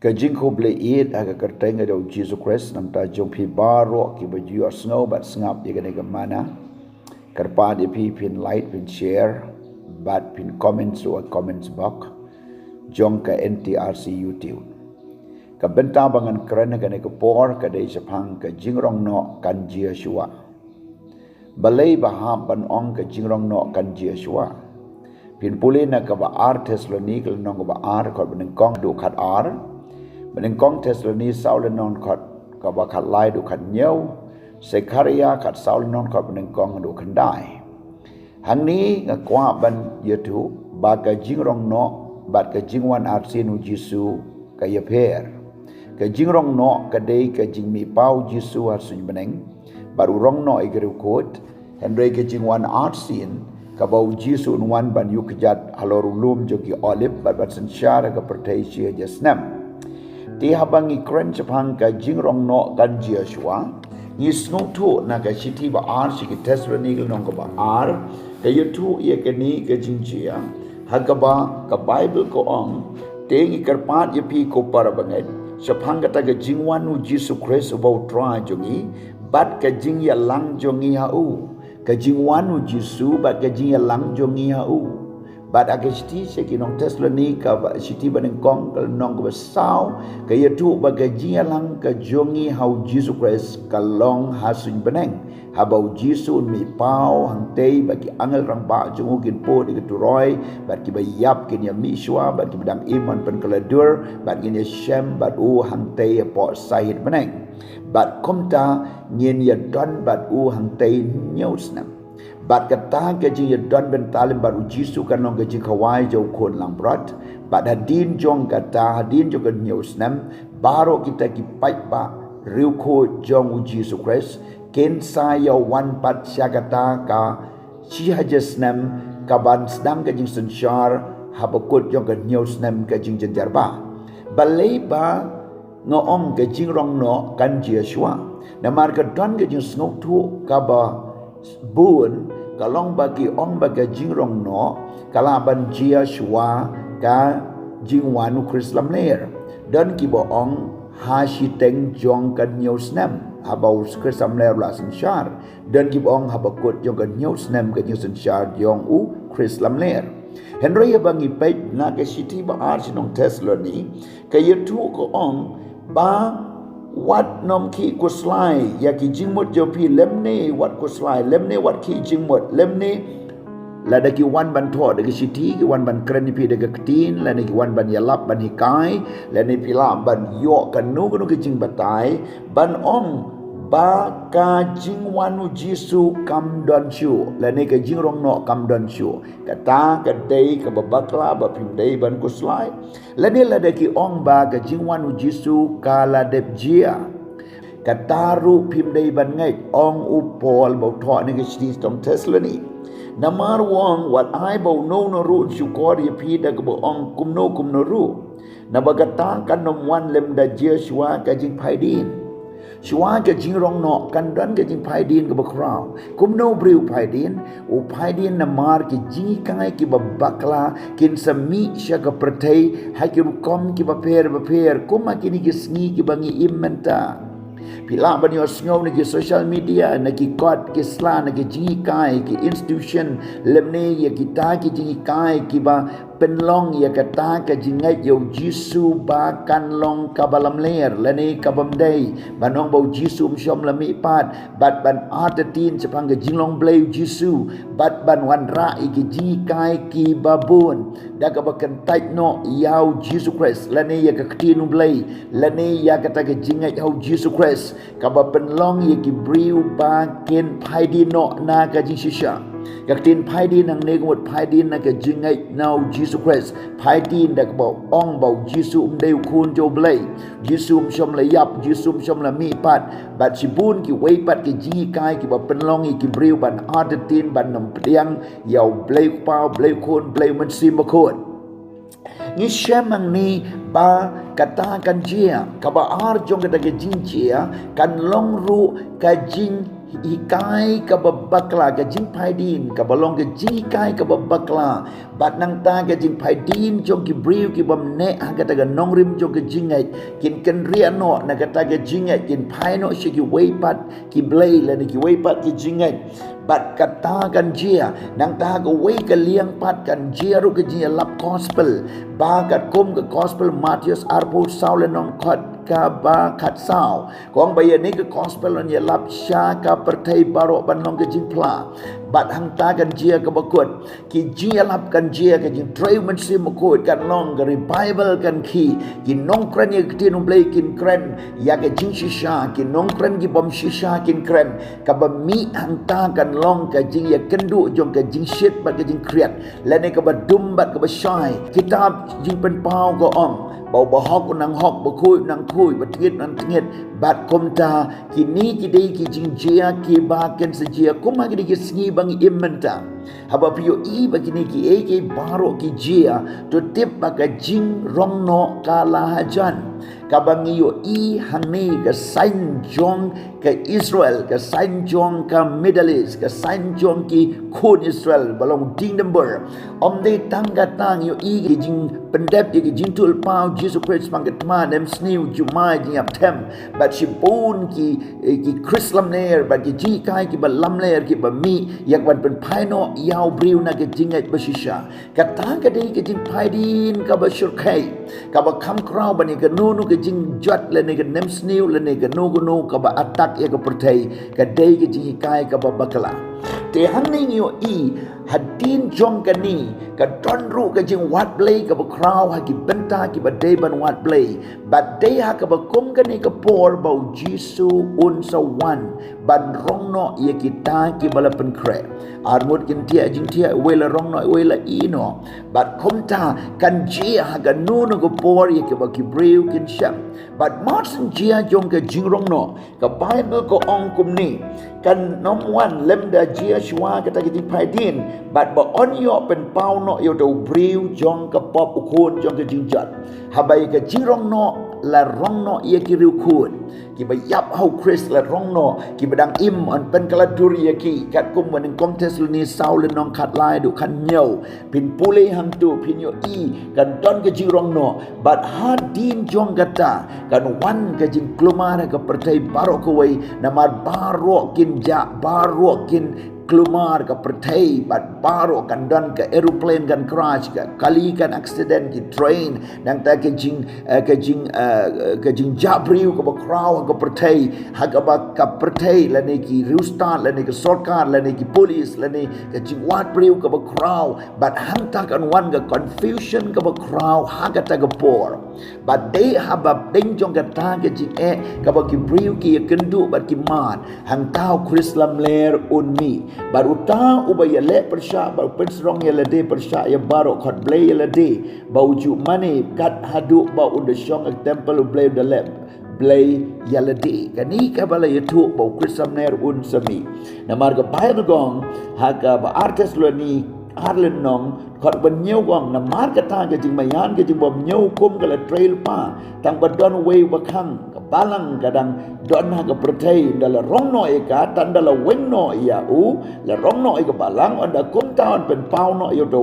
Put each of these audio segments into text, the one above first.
Kajing ko ble it aga kerteng ada Jesus Christ nam ta jong pi baro ki baju snow bat sngap ye gane Manna kerpa di pi pin like pin share bat pin comments or comments box jong ka NTRC YouTube ka benta bangan kerana gane ke por ka dei sepang ka jingrongnoh kan jia shuwa balai baham ban ong ka jingrongnoh kan jia shuwa pin pulina ka ba ar Thessaloniki nong ba ar ko ben kong du khat ar Bên con Thessaloniki sau lên non khát cả ba khát lai đủ khát nhau, Sekaria khát sau lên non khát bên con đủ khát đại. Hàng ní ngã qua bên YouTube ba cái jingrongnoh, ba cái jingwan arsinu Jesu cái yapher, cái jingrongnoh cái đây cái jing mi pau Jesu arsin beneng, baru rongnoh igeru kot, Henry cái jingwan arsin cái bau Jesu nuan ban yukjat halorulum jogi olive bat sensyara ke pertaisia jasnam. Ti habangi kren sepang ka jingrongnoh kan jia shuwa ni snong tu na ka city ba ar si ki Thessaloniki nong ka ba ar ka yutu ye ka ni ka jingjia hagaba ka Bible ko ong tengi karpat ye pi ko para bangai sepang ka ta ka jingwanu Jesus Christ ba tra jongi bat ka jingya lang jongi hau ka jingwanu Jesus bat ka jingya lang jongi hau But agasti sekinong Thessaloniki ba city baneng kong nong ba sao kaya tu bagai jialang ka jongi hau Jesus Christ kalong hasun baneng habau Jesus mi pau hang tei bagi angel rang ba jongu kin po di keturoi bat ki bayap kin ya mi shwa bat ki bedang iman pen kaladur bat kin ya shem bat u hang tei po sahid baneng bat komta ngin ya don bat u hang tei nyausnam Bat kata kajing ya don ben talim baru Jesu kan long kajing kawai jauh kon lang berat. Bat hadin jong kata hadin jong kan nyusnam baru kita kipai ba riu ko jong Jesu Christ ken saya wan pat syakata ka sihajesnam kaban sedang kajing sensyar habakut jong kan nyusnam kajing jenjar ba. Balai ba ngoong kajing rongnoh kan Yeshua. Namar ka don kajing snok tu kaba bun kalong bagi ong bagi jingrongnoh kalaban jia shuwa ka jingwanu krislam ler dan kibo ong hasiteng jong kan nyosnam habau krislam ler la sensyar dan kibo ong habakut jong kan nyosnam ka sensyar jong u krislam ler Henry bangi pait na ka city ba ar sinong Thessaloniki kaya tu ko ong ba Wat nom ki kuslai ya ki jingmut jopi lemne wat kuslai lemne wat ki jingmut lemne la da ki wan ban tho da ki city ki wan ban kren pi da ki tin la ne ki wan ban yalap ban hikai la ne pi la ban yo kanu kanu ki jing batai ban ong ba ka jingwanu Jesu kam don shu la ne ka jingrongnoh kam don shu kata ka dei ka babakla ba pim dei ban kuslai la ne la da ki ong ba ka jingwanu Jesu ka la dep jia kataru pim dei ban ngai ong u pol ba tho ne ki sti tong Thessaloniki namar wong wat ai ba no no ru shu ko ri pi da ka ba ong kum no ru na ba kata kan nom wan lem da jia shwa ka jing phai din Shua ke jingrongnoh kan dan ke jing phai din ke bakrau kumno briu phai din u phai din namar ke jingi kai ki babakla kin sami sya ke pertai hakiru kom ki baper kuma kini ki sngi ki bangi imenta Pila bani osngau nagi social media nagi kot ki sla nagi jingi kai ki institution lemne ya kita ki jingi kai ki ba penlong ya kata ka jingai yo Jesu ba kan long kabalam ler lani kabam dei banong bau Jesu msyom lami pat bat ban atatin sepang ka jinglong bleu Jesu bat ban wan ra ki jingi kai ki babun da ka bakan tait no yau Jesus Christ lani ya ka ktinu blei lani ya kata ka jingai yo Jesus Christ ka ba penlong ya ki briu ba ken phai di no na ka jing shisha Kaktin phai din ang negut phai din na ka jingai now Jesus Christ phai din da ka bau ong bau Jesus deu kun jo blai Jesus shom la yap Jesus shom la mi pat bat sibun ki wei pat ki jingi kai ki ba penlong ki briu ban adatin ban nam priang yau blai pau blai kun blai man sim kon ni syamang ni ba kata kan jia ka ba ar jong ka jing jia kan long ru ka jing hikai ka babakla ka jing pai din ka balong ka jikai ka babakla bat nang ta ka jing pai din jong ki briu ki bam ne ha ka ta ga nong rim jong ka jingai kin kan ria no na ka ta ga jingai kin pai no shi ki wei pat ki blai la ni ki wei pat ki jingai bat kata kan jia nang ta ga wei ka liang pat kan jia ru ka jia lap gospel ba kat kum ka gospel Matius arbu sau le nong khat ka ba khat sau kong ba ye ni ka gospel on ye lap sha ka pertai baro ban long ka jing pla bat hang ta kan jia ka bakut ki jia lap kan jia ka jing trei men sim ko kan long ka revival kan ki nong kran ye ki no play kin kran ya ka jing shisha ki nong kran ki bom shisha kin kran ka ba mi hang ta kan long ka jing ya kendu jong ka jing shit ba ka jing kriat la ne ka ba dum bat ka ba shai kitab jing pen pau ko ong bau bahok nang hok bakui nang kui batit nang tingit bat komta kini kidei ki jingjia ki ba ken sejia kuma ki ki sngi bang imenta haba pio I bagini ki ke baro ki jia to tip baka jingrongnoh kala hajan kabangi yo I hangni ka sain jong ka Israel ka sain jong ka Middle East ka sain jong ki kun Israel balong ding number de tangga tang yo I ki jing pendep ki jing tul pau Jesus Christ mangat ma dem sniu jumai jing ap tem but si pun ki Chrislam ner but ki ji kai ki balam ner ki ba mi yak ban pen paino yau briu na ki jingat basisha katang ka dei ki jing pai din ka ba shurkai ka ba kam krau ba ni ka nu ka jing jot le ni ka nem sniu le ni ka nu ka ba atak ya ka pertai ka dei ki jing kai ka ba bakala te hangning yo I hadin jong ka ni ka don ru ka jing wat blay ka ba krau ha ki benta ki ba dei ban wat blay but dei ha ka ba kum ka ni ka por ba Jisu un sa wan ban rong no ye kita ki bala pen kre armut kin tia jing tia wela rong no wela I no but kum ta kan jia ha ka nu no ka por ye ki ba ki breu kin sham but marsin jia jong ka jingrongnoh ka Bible ko ong kum ni kan nom wan lem da jia shuwa ka ta ki pai din but ba on yo pen pau no yo do breu jong ka pop ukun jong ka jingjat habai ka jingrongnoh la rong no ye ki riu kun ki ba yap hau Chris la rong no ki badang im on pen kala duri ye ki kat kum wan kom tes ni sau le nong khat lai du khan nyau pin pule ham tu pin yo I kan don ka jingrongnoh but ha din jong kata kan wan ka jing klumar ka pertai baro ko wei namar baro kin ja baro kin kelumar ke pertai bat baro kan dan ke aeroplane kan crash ke kali kan accident ki train dan ta ke jing jabriu ke bakrau ke pertai ha ke ba ka pertai la ne ki rustan la ne ki sarkar la ne ki polis la ne ke jing wat briu ke bakrau bat hang ta kan wan ke confusion ke bakrau ha ka ta ke por bat dei ha ba ding jong ka ta ke jing ke ba ki briu ki kendu bat ki mat hang tau Chrislam ler un mi baru ta ubaya le persya baru pensrong ya lede persya ya baru khot blay ya lede bau ju mane kat hadu bau unda shong ak temple blay the lab blay ya lede kani ka bala ya tu bau Chrisam ner un sami na marga bayar gong haga ba artes lo ni Arlen nong khot ban nyeu gong na marga ta ga jing mayan ga jing bom nyeu kum ga la trail pa tang ba don wei ba khang balang kadang don ha ka pertai dala rong no e ka tan dala weng no ya u la rong no e ka balang onda kum taon pen pau no yo do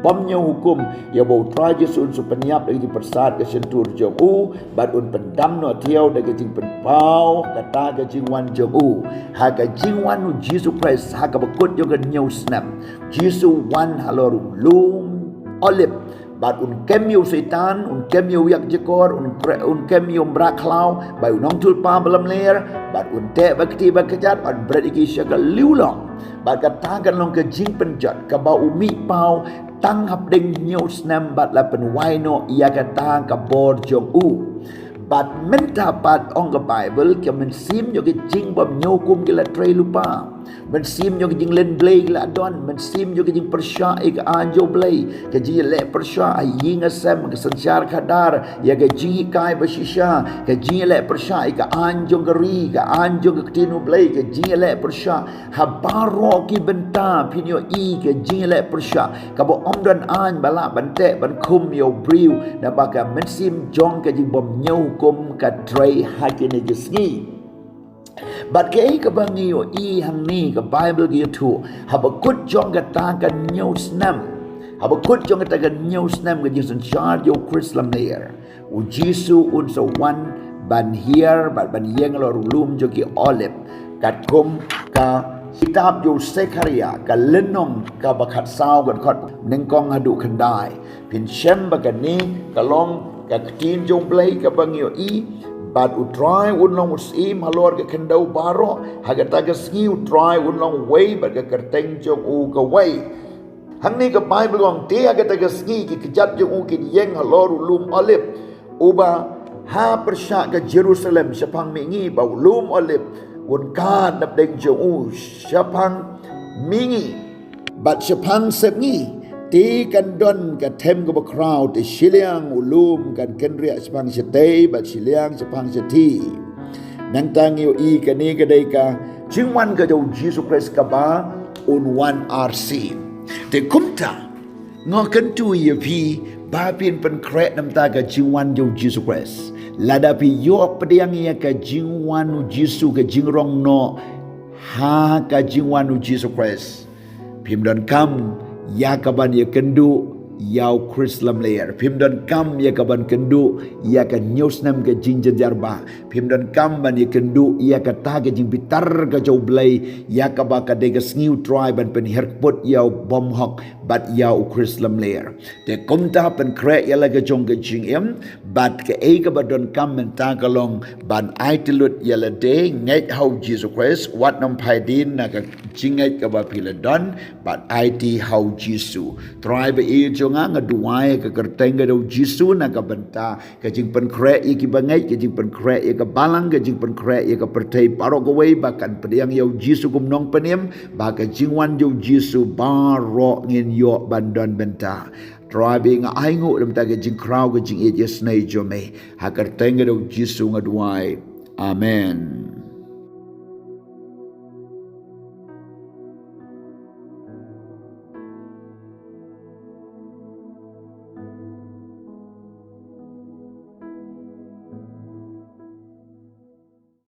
bom nya hukum ya bau traje sun su penyap lagi di persat ke sentur jong u bat un pendam no tiau da jing pen pau kata ga jing wan jong u ha ga jing wan nu Jesus Christ ha ka bakut yo ga nyau snap Jesus wan haloru lum olip bat un kemio setan un kemio yak jekor un kemio braklau bai unong tul pa belam ler bat un te bakti bakjat on bread iki syagal liulong bat kata kan long ke jing penjat ka ba umi pau tang hap ding nyau snam bat la pen waino ia kata ka bor jong u bat menta bat ong ke Bible ke men sim yo ke jing bom nyau kum ke la trei lupa men sim yo ke jing len blay ke la don men sim yo ke jing persya ke anjo blay ke jing le persya ying asem ke sanchar khadar ya ke jing kai basisha ke jing le persya ke anjo geri ke anjo ke tinu blay ke jing le persya habaro ki benta pinyo I ke jing le persya ka bo om don an bala bante ban kum yo briu na ba ka men sim jong ke jing bom nyau kum ka tray hakine jesngi But ke ka bangiyo I hang ni ka Bible gi tu habakut jong ka ta ka news nam habakut jong ka ta ka news nam ka Jesus charge yo Chrislam layer u Jisu un so one ban here ban yeng lo lum jo ki olive kat kum ka kitab yo Sekaria ka lenom ka bakat sao kan khot ning kong hadu khandai pin shem ba ka ni ka long ka tin jong play ka bangiyo I but utry unlong usim halor ke kendau baro hagata ke ski utry unlong way but ke kerteng jong u ke way hang ni ke Bible gong te hagata ke ski ki kejat jong u ki yeng halor ulum olip uba ha persya ke Jerusalem sepang mingi ba ulum olip un kan dap deng jong u sepang mingi but sepang sengi ti kan don ka them ko crowd ti siliang ulum kan kenria sepang setei bat siliang sepang seti nang tang yo I ka ni ka dai ka jingwan ka jo Jesus Christ ka ba un one RC te kumta ngo kan tu ye pi ba pin pen kret nam ta ka jingwan jo Jesus Christ lada pi yo pediang ya ka jingwan u Jesus ka jingrongnoh ha ka jingwan u Jesus Christ pim don kam ya kaban ya kendu yau Chrislam layer pim don kam ya kaban kendu ya ka news nam ke jinja jarba pim don kam ban ya kendu ya ka ta ke jing bitar ka jau blai ya ka ba ka de ka sniu tribe ban pen herpot yau bom hok bat yau Chrislam layer te komta pen kre ya la ka jong ke jing em bat ke e ka ba don kam men ta ka long ban ai tilut ya la de ngai how Jesus Christ wat nam phai din na ka jingai ka ba pila don bat ai ti how Jesus tribe e nga ngaduai ka kerteng ga do Jisu na ka benta ka jing pen kre I ki bangai ka jing pen kre ka balang ka jing pen kre ka pertai paro go wei bakan pediang yo Jisu kum nong penem ba ka jingwan yo Jisu baro ngin yo bandon benta driving ai ngu dam ta ka jing crowd ka jing it yes nei jo me ha kerteng ga do Jisu ngaduai amen.